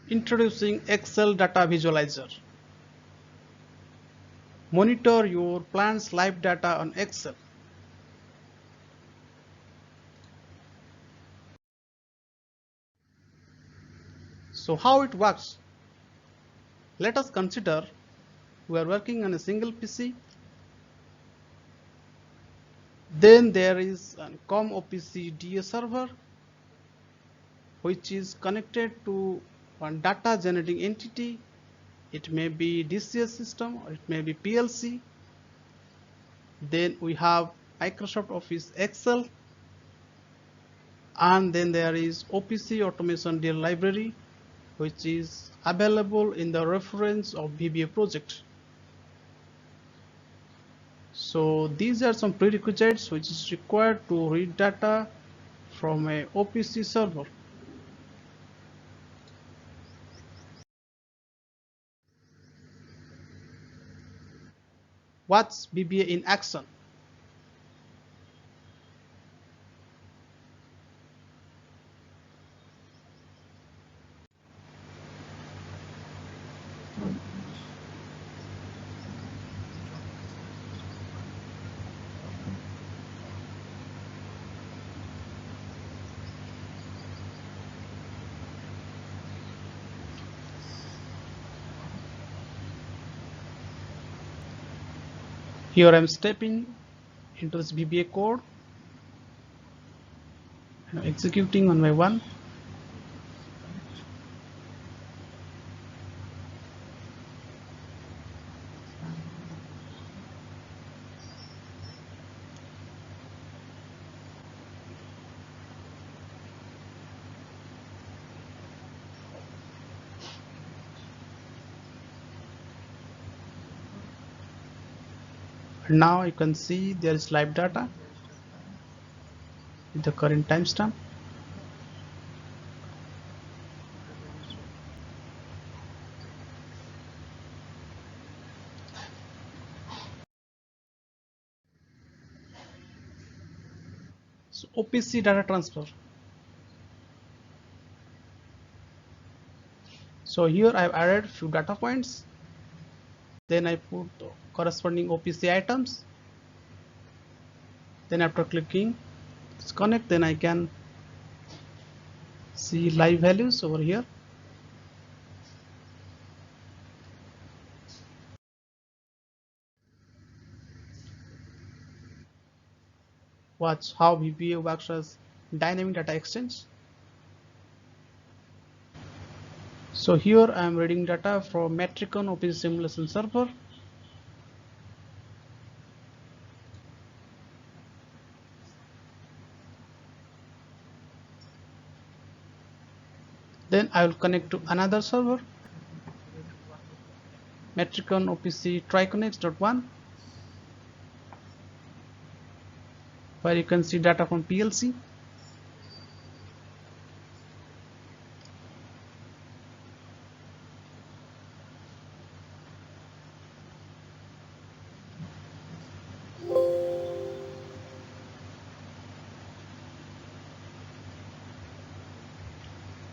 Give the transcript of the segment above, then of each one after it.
Introducing Excel Data Visualizer. Monitor your plant's live data on Excel. So how it works? Let us consider we are working on a single PC. Then there is a COM-OPC DA server which is connected to one data generating entity. It may be DCS system or it may be PLC. Then we have Microsoft Office Excel, and then there is OPC Automation DL library, which is available in the reference of VBA project. So these are some prerequisites which is required to read data from a OPC server. What's VBA in action? Here I'm stepping into this VBA code and executing one by one. Now you can see there is live data with the current timestamp. So OPC data transfer. So here I've added few data points. Then I put corresponding OPC items. Then after clicking disconnect, then I can see live values over here. Watch how VBA works as dynamic data exchange. So here I am reading data from Metricon OPC simulation server. Then I will connect to another server, Metricon OPC Triconex.1, where you can see data from PLC.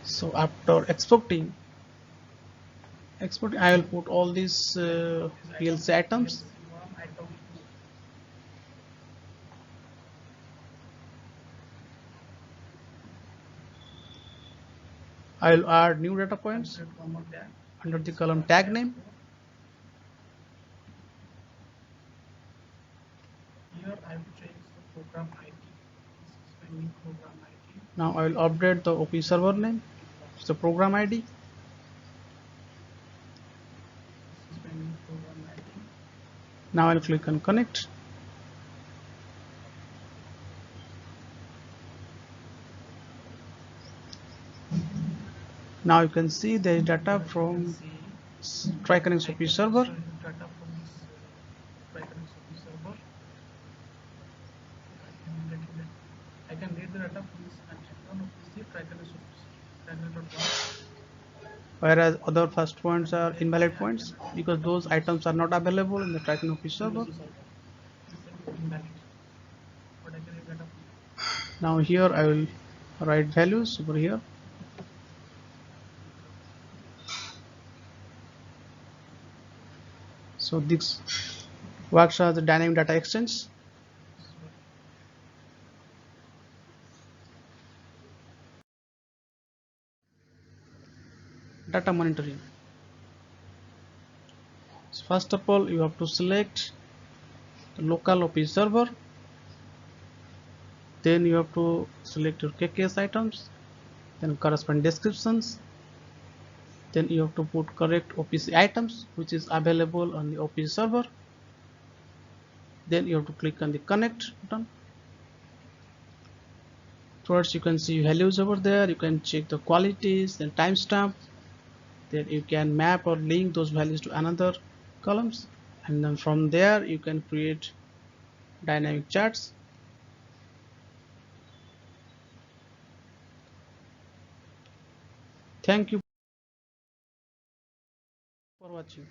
So after exporting, I will put all these PLC items. I will add new data points under the column tag name. Here I will change the program ID. This is my new program ID. Now I will update the OP server name. It's the program ID. This is my new program ID. Now I'll click on connect. Now you can see there is data from Triconex OP server. Data from this Triconex OP server. I can read the data from this Metricon OPC Triconex OPC Triconex.1. Whereas other first points are invalid points because those items are not available in the Triconex OP server. This is invalid. But I can read data from Now here I will write values over here. So this works as a dynamic data exchange. Data monitoring. So first of all, you have to select the local OPC server. Then you have to select your KKS items, then corresponding descriptions. Then you have to put correct OPC items which is available on the OPC server. Then you have to click on the connect button. First you can see values over there. You can check the qualities, then timestamp. Then you can map or link those values to another columns, and then from there you can create dynamic charts. Thank you for watching.